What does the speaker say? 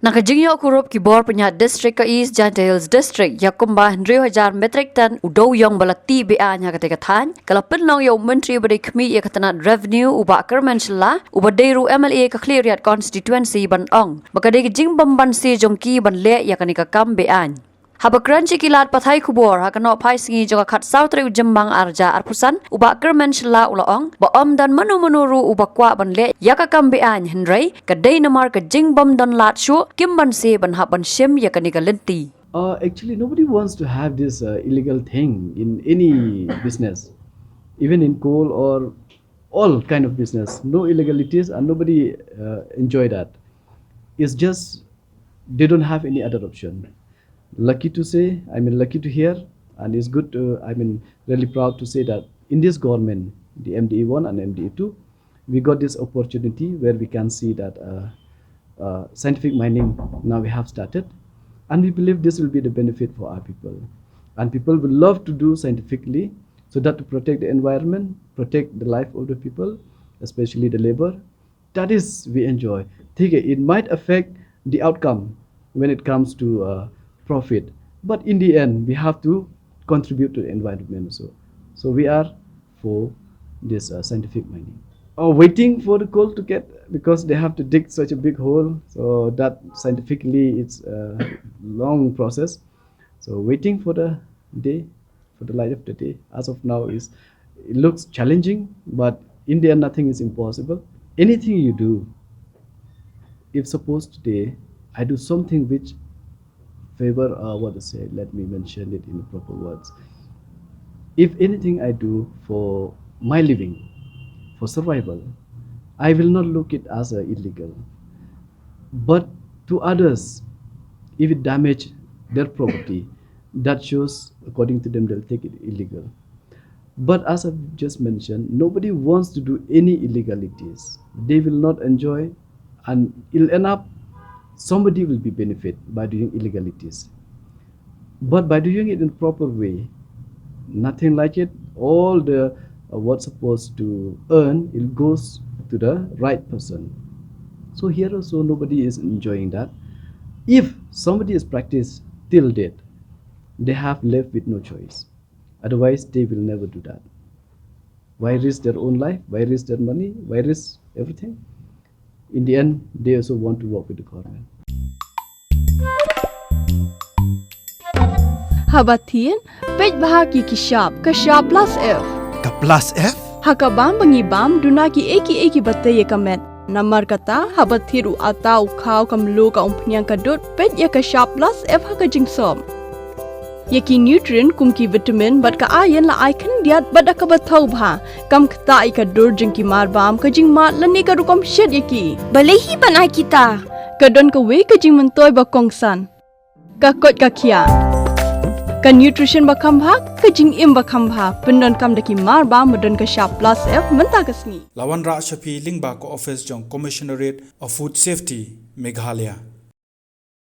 Nakajingyo kurup ki bor punya district ka East Gentiles District yakumba 100,000 metric ton Dewïong balati Beaiñ ketika tan kalapin long yo menteri beri kemi ya katanat revenue uba Kyrmen Shylla uba deru MLA ka cleariat constituency ban ong bakade jing Banse jongki ban le ya kanika kam Beaiñ Habakran cikilat pathai kubor hakano pai singi joka khat sautre jembang arja arpusan uba Kyrmen Shylla ulaong ba om dan manu-manuru uba kwa ban le yakakam Beaiñ henrei kadai namar ka jingbom dan lat shu kim Banse ban hab ban shim yakanika lenti. Actually, nobody wants to have this illegal thing in any business, even in coal or all kind of business. No illegalities, and nobody enjoy that. It's just they don't have any other option. Lucky to say, lucky to hear, and it's good to, really proud to say that in this government, the MDE1 and MDE2, we got this opportunity where we can see that scientific mining now we have started, and we believe this will be the benefit for our people. And people will love to do scientifically so that to protect the environment, protect the life of the people, especially the labor. That is, we enjoy. It might affect the outcome when it comes to profit, but in the end we have to contribute to the environment also. So we are for this scientific mining. Waiting for the coal to get, because they have to dig such a big hole, so that scientifically it's a long process. So waiting for the day, for the light of the day, as of now it looks challenging, but in the end nothing is impossible. Anything you do, if suppose today I do something which favor let me mention it in proper words. If anything I do for my living, for survival, I will not look it as illegal. But to others, if it damage their property, that shows according to them they'll take it illegal. But as I've just mentioned, nobody wants to do any illegalities. They will not enjoy, and it'll end up somebody will be benefit by doing illegalities. But by doing it in proper way, nothing like it, all the what's supposed to earn, it goes to the right person. So here also nobody is enjoying that. If somebody is practiced till date, they have left with no choice. Otherwise they will never do that. Why risk their own life? Why risk their money? Why risk everything? In the end, they also want to work with the government. Habatin, pej bahagi kashab plus F. Ka plus F? Hakabam bangibam dunaki eki bataye kamet. Namar kata habathiru atau kau kamlu ka umpnyang kadut pej ya kashab plus F hakajingsom. Yaki nutrient kumki vitamin bat ka ayan la icon diat bat akabatau bha kam kta ika dur jingki marbam ka jing mat la ka rukom shed yaki balehi banai kita kadon ka we ka jing mentoy ba kongsan ka kot ka kia ka nutrition ba khambha ka jing im ba khambha pendon kam daki marbam modon ka sharp plus F menta kasni Lawan Ra Shafi Lingba ko office jong commissionerate of food safety Meghalaya